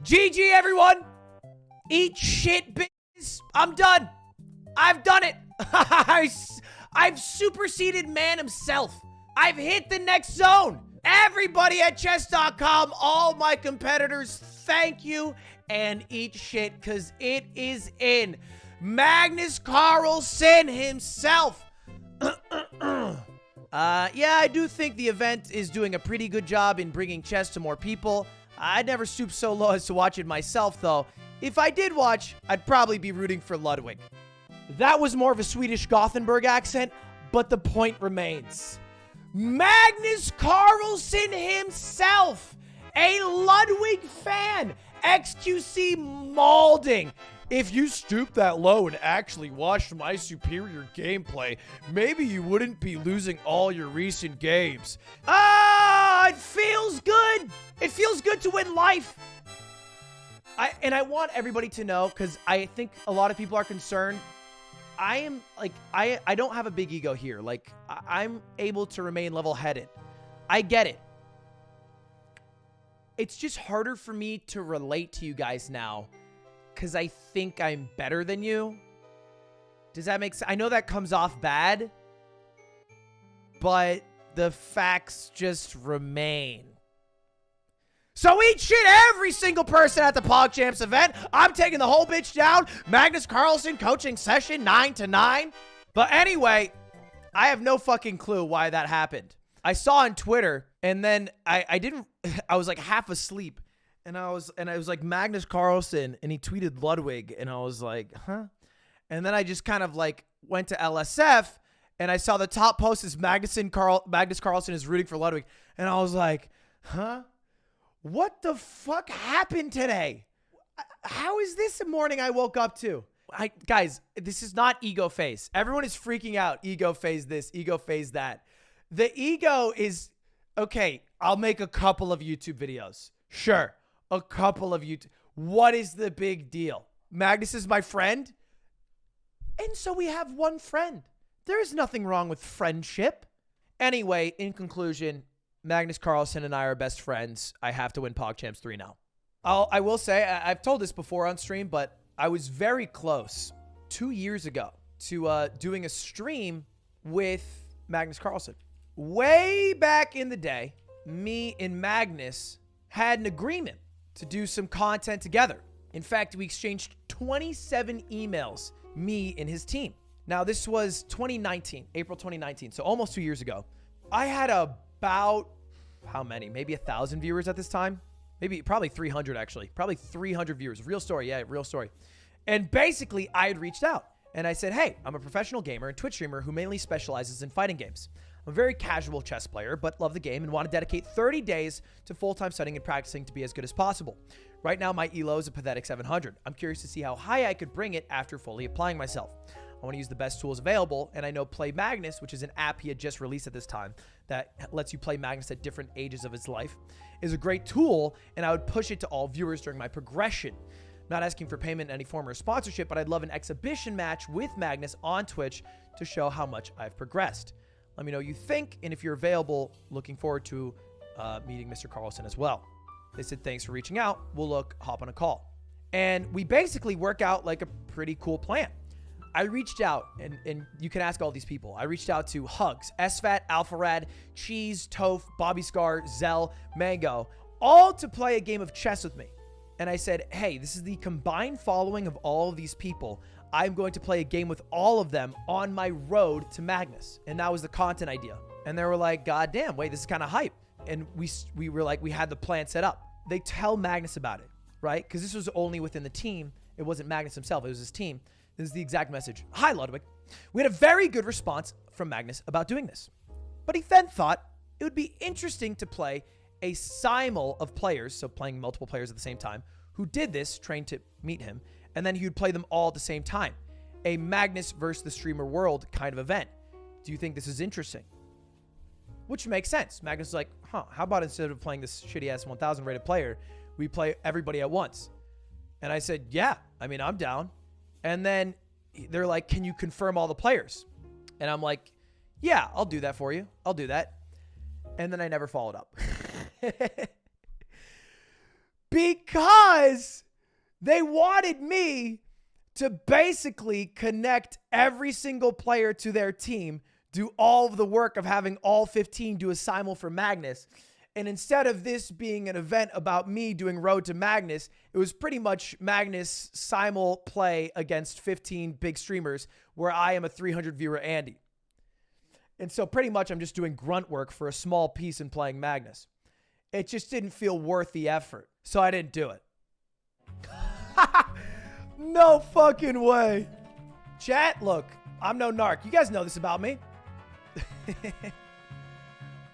GG, everyone. Eat shit, bitches. I'm done. I've done it. I've superseded man himself. I've hit the next zone. Everybody at chess.com, all my competitors, thank you and eat shit because it is in. Magnus Carlsen himself. Yeah, I do think the event is doing a pretty good job in bringing chess to more people. I'd never stoop so low as to watch it myself, though. If I did watch, I'd probably be rooting for Ludwig. That was more of a Swedish Gothenburg accent, but the point remains. Magnus Carlsen himself, a Ludwig fan, XQC maulding. If you stooped that low and actually watched my superior gameplay, maybe you wouldn't be losing all your recent games. Ah, it feels good. It feels good to win life. I want everybody to know, because I think a lot of people are concerned. I am like, I don't have a big ego here. Like, I'm able to remain level-headed. I get it. It's just harder for me to relate to you guys now because I think I'm better than you. Does that make sense? I know that comes off bad, but the facts just remain. So eat shit, every single person at the PogChamps event. I'm taking the whole bitch down. Magnus Carlsen coaching session 9 to 9. But anyway, I have no fucking clue why that happened. I saw on Twitter, and then I was like half asleep, and I was like Magnus Carlsen, and he tweeted Ludwig, and I was like, huh? And then I just kind of like went to LSF, and I saw the top post is Magnus Carlsen is rooting for Ludwig, and I was like, huh? What the fuck happened today? How is this the morning I woke up to? Guys, this is not ego phase. Everyone is freaking out. Ego phase this, ego phase that. The ego is, okay, I'll make a couple of YouTube videos. Sure, a couple of YouTube. What is the big deal? Magnus is my friend. And so we have one friend. There is nothing wrong with friendship. Anyway, in conclusion, Magnus Carlsen and I are best friends. I have to win PogChamps 3 now. I will say, I've told this before on stream, but I was very close 2 years ago to doing a stream with Magnus Carlsen. Way back in the day, me and Magnus had an agreement to do some content together. In fact, we exchanged 27 emails, me and his team. Now, this was 2019, April 2019, so almost 2 years ago. I had about, how many? Maybe 1,000 viewers at this time? Probably 300 actually. Probably 300 viewers. Real story, yeah, real story. And basically, I had reached out and I said, hey, I'm a professional gamer and Twitch streamer who mainly specializes in fighting games. I'm a very casual chess player, but love the game and want to dedicate 30 days to full-time studying and practicing to be as good as possible. Right now, my ELO is a pathetic 700. I'm curious to see how high I could bring it after fully applying myself. I want to use the best tools available, and I know Play Magnus, which is an app he had just released at this time that lets you play Magnus at different ages of his life, is a great tool, and I would push it to all viewers during my progression. Not asking for payment in any form or sponsorship, but I'd love an exhibition match with Magnus on Twitch to show how much I've progressed. Let me know what you think, and if you're available, looking forward to meeting Mr. Carlsen as well. They said, thanks for reaching out. We'll hop on a call. And we basically work out like a pretty cool plan. I reached out, and you can ask all these people. I reached out to Hugs, SFAT, Alpharad, Cheese, Toph, Bobby Scar, Zell, Mango, all to play a game of chess with me. And I said, hey, this is the combined following of all of these people. I'm going to play a game with all of them on my road to Magnus. And that was the content idea. And they were like, God damn, wait, this is kind of hype. And we were like, we had the plan set up. They tell Magnus about it, right? Because this was only within the team. It wasn't Magnus himself. It was his team. This is the exact message. Hi, Ludwig. We had a very good response from Magnus about doing this. But he then thought it would be interesting to play a simul of players, so playing multiple players at the same time, who did this, trained to meet him, and then he would play them all at the same time. A Magnus versus the streamer world kind of event. Do you think this is interesting? Which makes sense. Magnus is like, how about instead of playing this shitty-ass 1,000 rated player, we play everybody at once? And I said, yeah, I mean, I'm down. And then they're like, can you confirm all the players? And I'm like, yeah, I'll do that for you. I'll do that. And then I never followed up. Because they wanted me to basically connect every single player to their team, do all of the work of having all 15 do a simul for Magnus. And instead of this being an event about me doing Road to Magnus, it was pretty much Magnus simul play against 15 big streamers where I am a 300 viewer Andy. And so pretty much I'm just doing grunt work for a small piece in playing Magnus. It just didn't feel worth the effort. So I didn't do it. No fucking way. Chat, look, I'm no narc. You guys know this about me.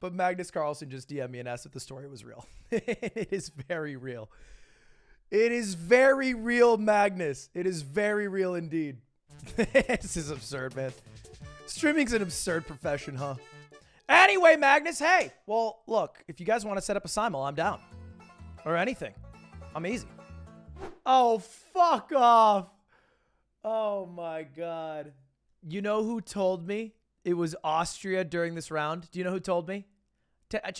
But Magnus Carlsen just DM'd me and asked if the story was real. It is very real. It is very real, Magnus. It is very real indeed. This is absurd, man. Streaming's an absurd profession, huh? Anyway, Magnus, hey. Well, look, if you guys want to set up a simul, I'm down. Or anything. I'm easy. Oh, fuck off. Oh, my God. You know who told me it was Austria during this round? Do you know who told me?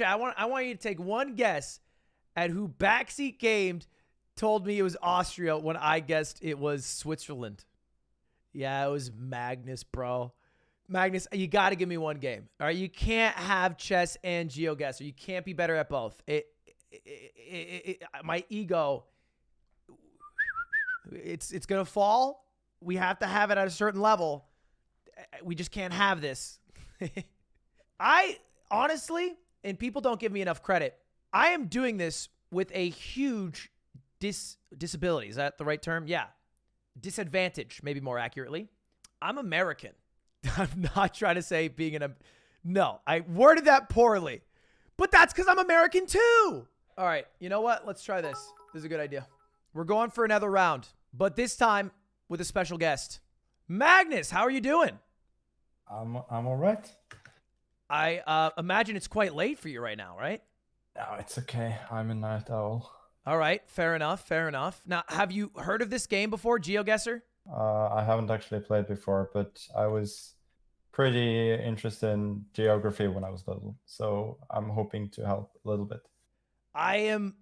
I want you to take one guess at who backseat gamed told me it was Austria when I guessed it was Switzerland. Yeah, it was Magnus, bro. Magnus, you got to give me one game. All right, you can't have chess and Geoguessr. You can't be better at both. My ego, it's gonna fall. We have to have it at a certain level. We just can't have this. I honestly, and people don't give me enough credit, I am doing this with a huge disability. Is that the right term? Yeah. Disadvantage, maybe more accurately. I'm American. I'm not trying to say being no, I worded that poorly. But that's because I'm American too. All right, you know what? Let's try this. This is a good idea. We're going for another round, but this time with a special guest. Magnus, how are you doing? I'm all right. I imagine it's quite late for you right now, right? No, it's okay. I'm a night owl. All right, fair enough, fair enough. Now, have you heard of this game before, Geoguessr? I haven't actually played before, but I was pretty interested in geography when I was little, so I'm hoping to help a little bit. I'm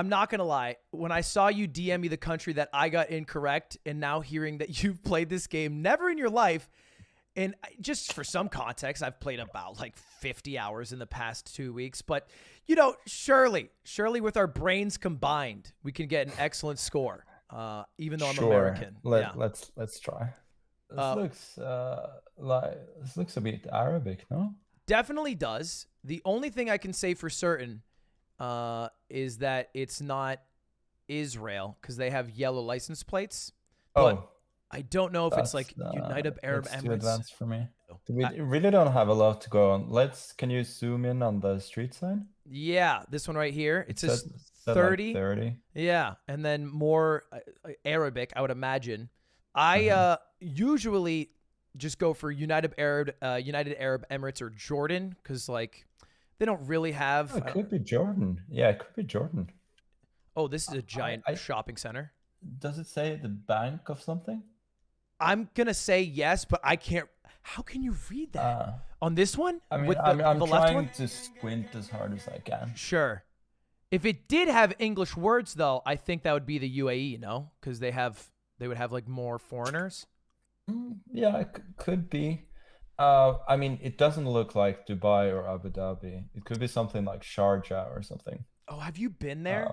not going to lie. When I saw you DM me the country that I got incorrect, and now hearing that you've played this game never in your life, and just for some context, I've played about like 50 hours in the past 2 weeks, but you know, surely with our brains combined, we can get an excellent score. Even though I'm American. Let's try. This looks a bit Arabic, no? Definitely does. The only thing I can say for certain is that it's not Israel because they have yellow license plates. But I don't know if it's like United Arab Emirates. Too advanced for me. We really don't have a lot to go on. Can you zoom in on the street sign? Yeah, this one right here. It says 30. Like 30. Yeah, and then more Arabic, I would imagine. I usually just go for United Arab Emirates or Jordan because like they don't really have. Oh, it could be Jordan. Yeah, it could be Jordan. Oh, this is a giant shopping center. Does it say the bank of something? I'm gonna say yes, but I can't. How can you read that on this one? I mean, with I'm the left trying one? to squint as hard as I can. Sure. If it did have English words, though, I think that would be the UAE, no? Because they would have like more foreigners. Yeah, it could be. I mean, it doesn't look like Dubai or Abu Dhabi. It could be something like Sharjah or something. Oh, have you been there?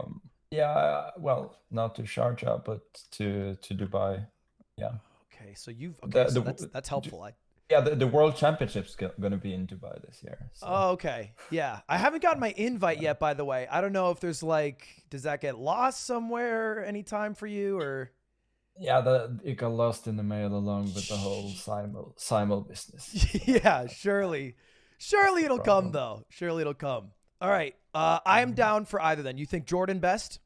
Yeah, well, not to Sharjah, but to Dubai. Yeah. Okay, so that's helpful. Yeah, the World Championship's going to be in Dubai this year. So. Oh, okay. Yeah. I haven't gotten my invite yet, by the way. I don't know if there's like, does that get lost somewhere anytime for you or? Yeah, it got lost in the mail along with the whole simul business. Yeah, surely it'll come though. Surely it'll come. All right. I am down for either then. You think Jordan best?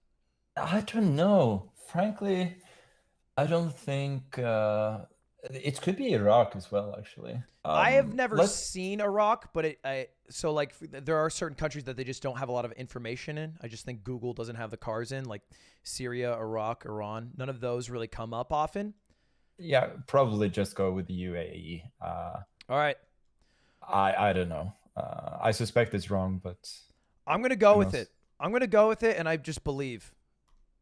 I don't know. Frankly, I don't think it could be Iraq as well, actually. I have never seen Iraq, but so like there are certain countries that they just don't have a lot of information in. I just think Google doesn't have the cars in, like Syria, Iraq, Iran. None of those really come up often. Yeah, probably just go with the UAE. All right. I don't know. I suspect it's wrong, but I'm gonna go with it. I'm gonna go with it, and I just believe.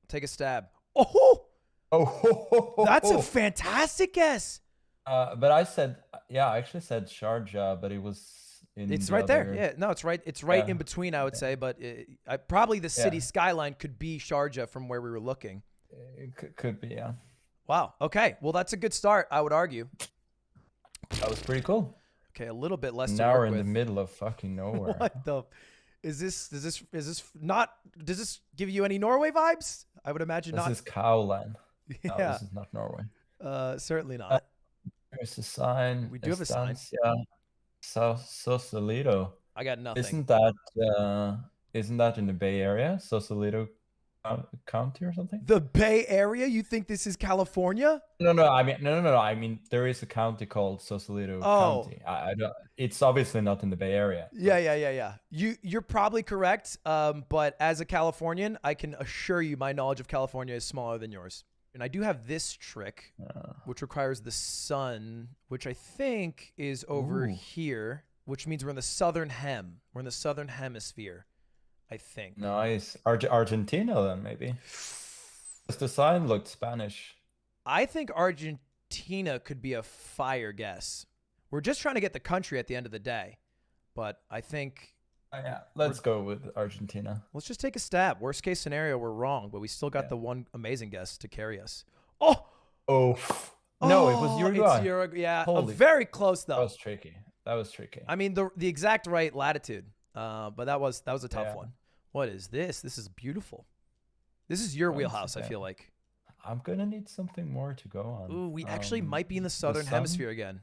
Take a stab. Oh, Oh, that's a fantastic guess. but I actually said Sharjah, but it was in It's the right there. other- Yeah, no, it's right. It's right Yeah. in between, I would say. But probably the city Yeah. skyline could be Sharjah from where we were looking. It could be, yeah. Wow. Okay. Well, that's a good start, I would argue. That was pretty cool. Okay, a little bit less to Now work we're in with. the middle of fucking nowhere. What the? Is this not? Does this give you any Norway vibes? I would imagine This not. is Cowland. No, Yeah. this is not Norway. Certainly not. There's a sign. We do have a sign. Estancia Sausalito. I got nothing. Isn't that in the Bay Area? Sausalito County or something? The Bay Area? You think this is California? No. I mean, there is a county called Sausalito County. I don't. It's obviously not in the Bay Area. Yeah. You're probably correct. But as a Californian, I can assure you my knowledge of California is smaller than yours. And I do have this trick, which requires the sun, which I think is over here, which means we're in the southern hem. We're in the southern hemisphere, I think. Nice. Argentina then, maybe. Does the sign look Spanish? I think Argentina could be a fire guess. We're just trying to get the country at the end of the day. But I think... Yeah, let's go with Argentina. Let's just take a stab. Worst case scenario, we're wrong, but we still got the one amazing guess to carry us. Oh! No, it was Uruguay. It's Uruguay. Yeah, Holy. Very close, though. That was tricky. I mean, the exact right latitude, but that was a tough one. What is this? This is beautiful. This is your wheelhouse, I feel like. I'm going to need something more to go on. Ooh, we actually might be in the southern hemisphere again.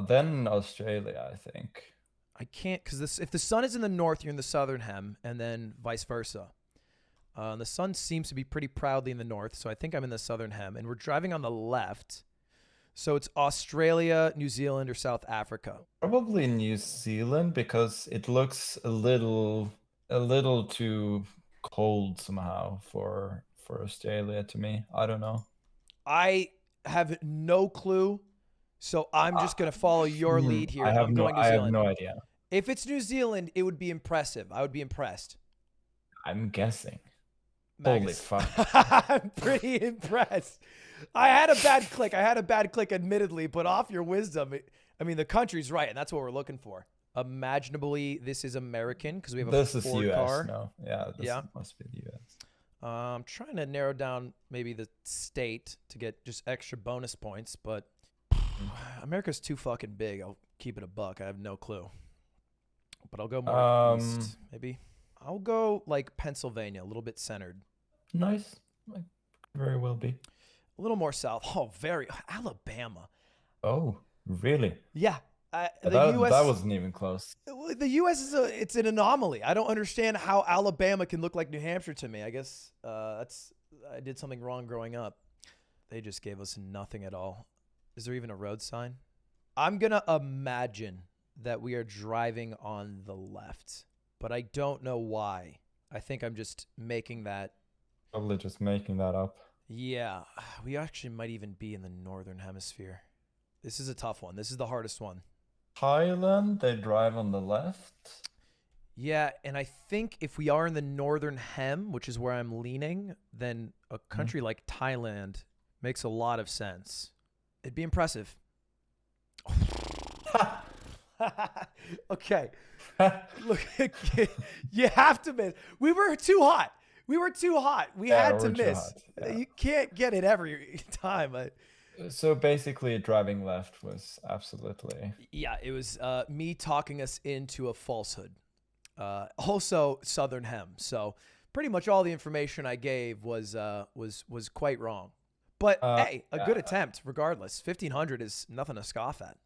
Then Australia, I think. I can't, because if the sun is in the north, you're in the southern hem, and then vice versa. The sun seems to be pretty proudly in the north, so I think I'm in the southern hem, and we're driving on the left. So it's Australia, New Zealand, or South Africa. Probably New Zealand, because it looks a little too cold somehow for Australia to me. I don't know. I have no clue, so I'm just going to follow your lead here. I'm going New Zealand. I have no idea. If it's New Zealand, it would be impressive. I would be impressed. I'm guessing. Magnus. Holy fuck. I'm pretty impressed. I had a bad click, admittedly, but off your wisdom, the country's right, and that's what we're looking for. Imaginably, this is American because we have a Ford US, car. No. Yeah, this must be the US. I'm trying to narrow down maybe the state to get just extra bonus points, but America's too fucking big. I'll keep it a buck. I have no clue. But I'll go more east, maybe. I'll go like Pennsylvania, a little bit centered. Nice. Might very well be. A little more south. Oh, Alabama. Oh, really? Yeah. The US, that wasn't even close. The U.S. it's an anomaly. I don't understand how Alabama can look like New Hampshire to me. I guess I did something wrong growing up. They just gave us nothing at all. Is there even a road sign? I'm going to imagine that we are driving on the left, but I don't know why. I think I'm just making that. Probably just making that up. Yeah, we actually might even be in the northern hemisphere. This is a tough one. This is the hardest one. Thailand, they drive on the left. Yeah, and I think if we are in the northern hem, which is where I'm leaning, then a country like Thailand makes a lot of sense. It'd be impressive. Okay. Look, you have to miss. We were too hot. We had to miss. Yeah. You can't get it every time. So basically, driving left was absolutely... Yeah, it was me talking us into a falsehood. Also, southern hem. So pretty much all the information I gave was quite wrong. But hey, a good attempt regardless. 1,500 is nothing to scoff at.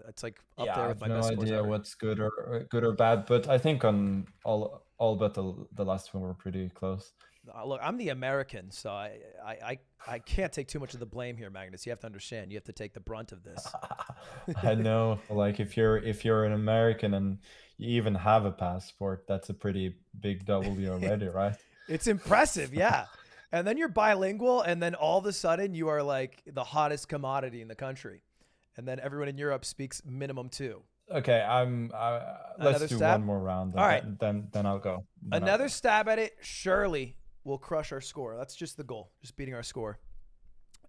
It's like up there with my best scores. I have no idea what's good or bad, but I think on all but the last one were pretty close. Look, I'm the American, so I can't take too much of the blame here, Magnus. You have to understand. You have to take the brunt of this. I know. Like if you're an American and you even have a passport, that's a pretty big W already, right? It's impressive, yeah. And then you're bilingual, and then all of a sudden you are like the hottest commodity in the country. And then everyone in Europe speaks minimum 2. Okay, let's do one more round. All right. Then I'll go. Another stab at it, surely. we'll crush our score. That's just the goal, just beating our score.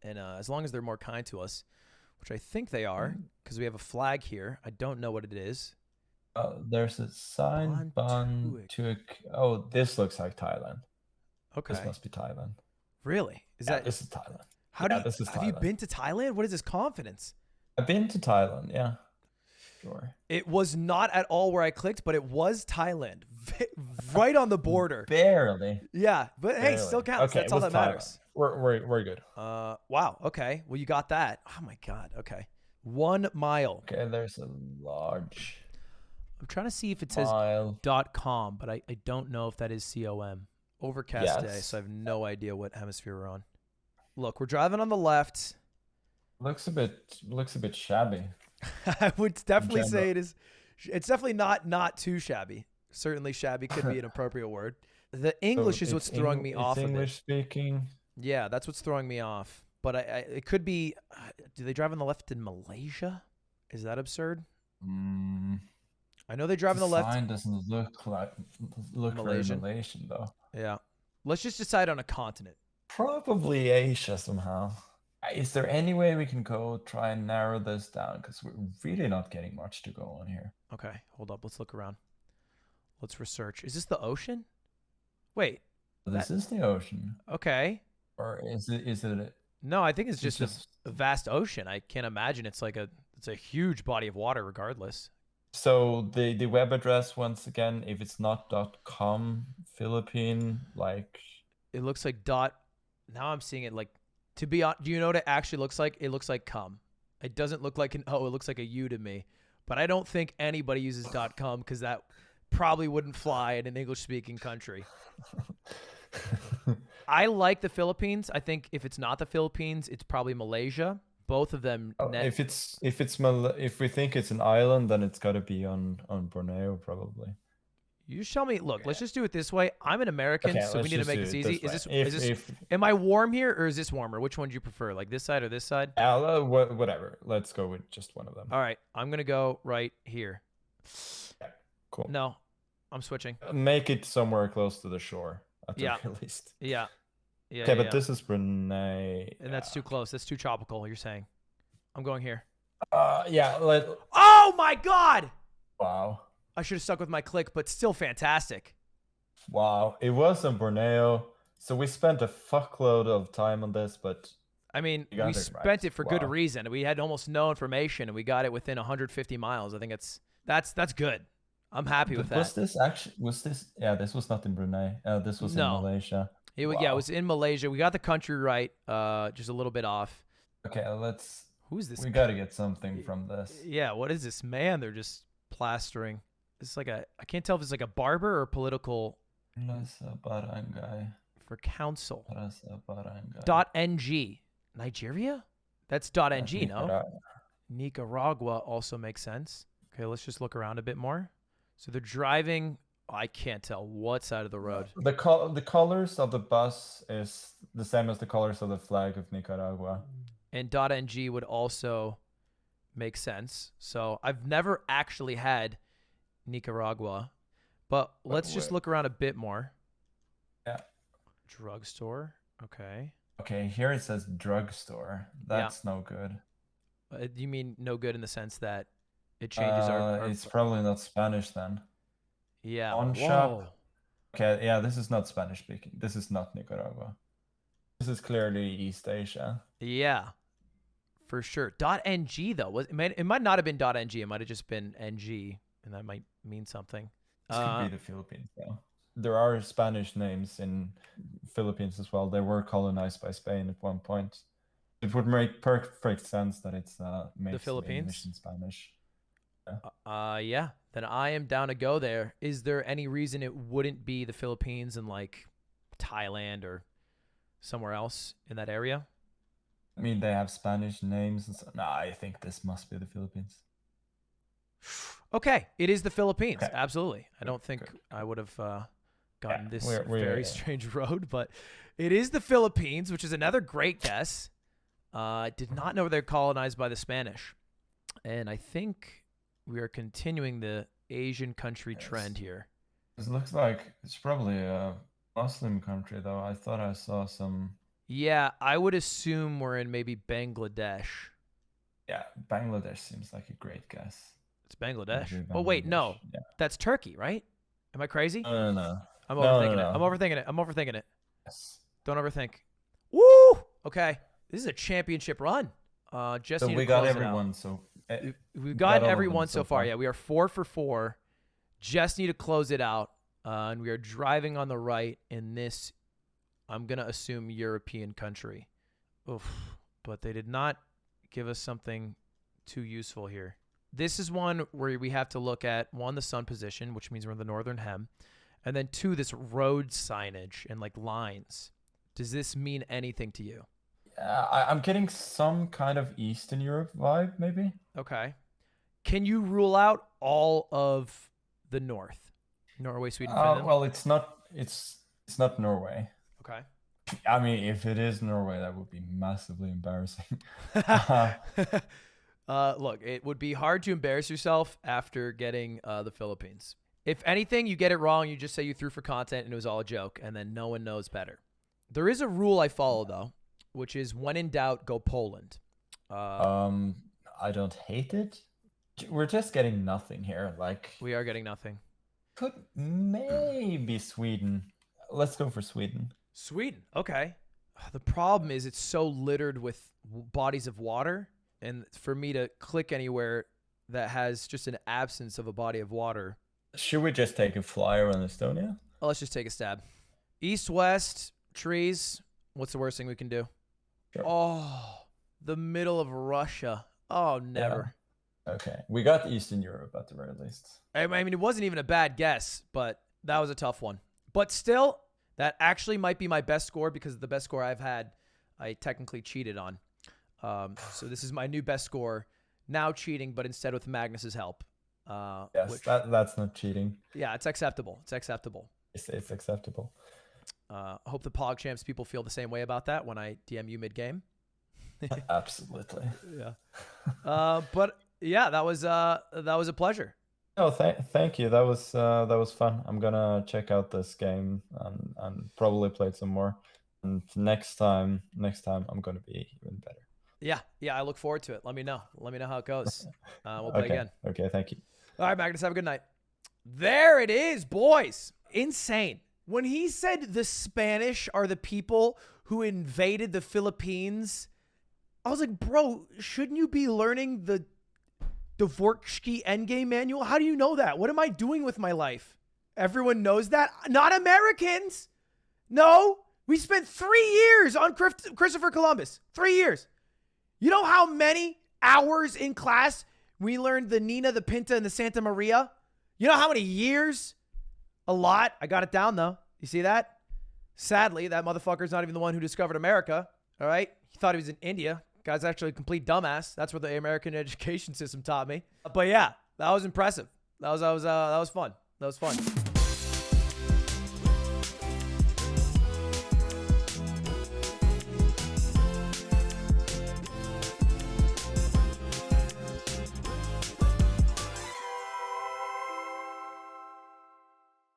And as long as they're more kind to us, which I think they are, because we have a flag here. I don't know what it is. There's a sign, oh, this looks like Thailand. Okay. This must be Thailand. Really? This is Thailand. Have you been to Thailand? What is this confidence? I've been to Thailand, yeah. Sure. It was not at all where I clicked, but it was Thailand. Right on the border. Barely. Yeah, but hey, still counts. Okay, that's all that matters. We're good. Wow. Okay. Well, you got that. Oh my God. Okay. 1 mile. Okay, there's a large. I'm trying to see if it says .com, but I don't know if that is .com. Overcast day, so I have no idea what hemisphere we're on. Look, we're driving on the left. Looks a bit shabby. I would definitely say it is. It's definitely not too shabby. Certainly, shabby could be an appropriate word. The English is what's throwing me off. English speaking. Yeah, that's what's throwing me off. But it could be. Do they drive on the left in Malaysia? Is that absurd? I know they drive on the left. The sign doesn't look Malaysian. Very Malaysian though. Yeah. Let's just decide on a continent. Probably Asia somehow. Is there any way we can try and narrow this down? Because we're really not getting much to go on here. Okay, hold up. Let's look around. Let's research. Is this the ocean? Wait. This is the ocean. Okay. Or is it? No, I think it's just a vast ocean. I can't imagine it's a huge body of water regardless. So the web address, once again, if it's not .com, Philippine, like... It looks like dot... Now I'm seeing it like... To be honest, do you know what it actually looks like? It looks like com. It doesn't look like an O. It looks like a U to me. But I don't think anybody uses .com because that probably wouldn't fly in an English-speaking country. I like the Philippines. I think if it's not the Philippines, it's probably Malaysia. Both of them. If we think it's an island, then it's got to be on Borneo probably. You just tell me. Look, let's just do it this way. I'm an American, so we need to make this easy. Is this? Am I warm here, or is this warmer? Which one do you prefer? Like this side or this side? Whatever. Let's go with just one of them. All right, I'm gonna go right here. Yeah, cool. No, I'm switching. Make it somewhere close to the shore, at the very least. Yeah. Okay, but this is Brunei. And that's too close. That's too tropical, you're saying. I'm going here. Yeah. Oh, my God! Wow. I should have stuck with my click, but still fantastic. Wow. It was in Borneo. So we spent a fuckload of time on this, but... I mean, we spent it for good reason. We had almost no information, and we got it within 150 miles. I think that's good. I'm happy with that. Was this... Yeah, this was not in Brunei. This was in Malaysia. Yeah, it was in Malaysia. We got the country right, just a little bit off. Okay, Who's this? We got to get something from this. Yeah, what is this man? They're just plastering. It's like I can't tell if it's like a barber or a political. Barangay. For council. Barangay. .ng. Nigeria? That's .ng, no? Nicaragua also makes sense. Okay, let's just look around a bit more. So they're driving. I can't tell what side of the road. The colors of the bus is the same as the colors of the flag of Nicaragua. And .ng would also make sense. So I've never actually had Nicaragua, but let's just look around a bit more. Yeah. Drugstore. Okay. Okay, here it says drugstore. That's no good. You mean no good in the sense that it changes our... It's probably not Spanish then. Yeah. On shop. Okay, yeah, this is not Spanish speaking. This is not Nicaragua. This is clearly East Asia. Yeah, for sure. .ng though, it might not have been .ng. It might have just been .ng, and that might mean something. This could be the Philippines though. There are Spanish names in Philippines as well. They were colonized by Spain at one point. It would make perfect sense that it's the Philippines English and Spanish. Yeah. Then I am down to go there. Is there any reason it wouldn't be the Philippines and like Thailand or somewhere else in that area? I mean, they have Spanish names. And so, no, I think this must be the Philippines. Okay, it is the Philippines. Okay. Absolutely. I don't think I would have gotten this very strange road, but it is the Philippines, which is another great guess. I did not know they're colonized by the Spanish. And I think we are continuing the Asian country trend here. This looks like it's probably Muslim country though. I thought I saw some. Yeah, I would assume we're in maybe Bangladesh. Yeah, Bangladesh seems like a great guess. It's Bangladesh. Maybe Oh, wait, Bangladesh. no. Yeah. That's Turkey, right? Am I crazy? No, no, no. I'm No, overthinking no, it. I'm no. overthinking it. I'm overthinking it. Yes. Don't overthink. Woo! Okay. This is a championship run. Just So need we to got close it out. everyone. So We've got gotten all of everyone them so far. Yeah, we are 4 for 4. Just need to close it out. And we are driving on the right in this, I'm going to assume, European country. Oof. But they did not give us something too useful here. This is one where we have to look at, 1, the sun position, which means we're in the northern hem. And then 2, this road signage and like lines. Does this mean anything to you? I'm getting some kind of Eastern Europe vibe, maybe. Okay. Can you rule out all of the north? Norway, Sweden, Finland? Well, it's not. It's not Norway. Okay. I mean, if it is Norway, that would be massively embarrassing. Look, it would be hard to embarrass yourself after getting the Philippines. If anything, you get it wrong, you just say you threw for content and it was all a joke, and then no one knows better. There is a rule I follow, though, which is when in doubt, go Poland. I don't hate it. We're just getting nothing here. Like, We are getting nothing. could maybe Sweden. Let's go for Sweden. Sweden, okay. The problem is it's so littered with bodies of water, and for me to click anywhere that has just an absence of a body of water. Should we just take a flyer on Estonia? Well, let's just take a stab. East, west, trees. What's the worst thing we can do? Sure. Oh, the middle of Russia. Oh, never. Yeah. Okay, we got Eastern Europe at the very least. I mean, it wasn't even a bad guess, but that was a tough one. But still, that actually might be my best score because the best score I've had, I technically cheated on. So this is my new best score. Now cheating, but instead with Magnus's help. Yes, that's not cheating. Yeah, it's acceptable. It's acceptable. It's acceptable. I hope the PogChamps people feel the same way about that when I DM you mid-game. Absolutely. Yeah. But yeah, that was a pleasure. Oh, thank you. That was fun. I'm gonna check out this game and probably play some more. And next time I'm gonna be even better. Yeah, I look forward to it. Let me know how it goes. We'll play again. Okay, thank you. All right, Magnus, have a good night. There it is, boys. Insane. When he said the Spanish are the people who invaded the Philippines, I was like, bro, shouldn't you be learning the Dvorsky Endgame manual? How do you know that? What am I doing with my life? Everyone knows that. Not Americans. No, we spent 3 years on Christopher Columbus. 3 years. You know how many hours in class we learned the Nina, the Pinta, and the Santa Maria? You know how many years? A lot. I got it down, though. You see that? Sadly, that motherfucker's not even the one who discovered America. All right? He thought he was in India. Guy's actually a complete dumbass. That's what the American education system taught me. But yeah, that was impressive. That was fun. That was fun.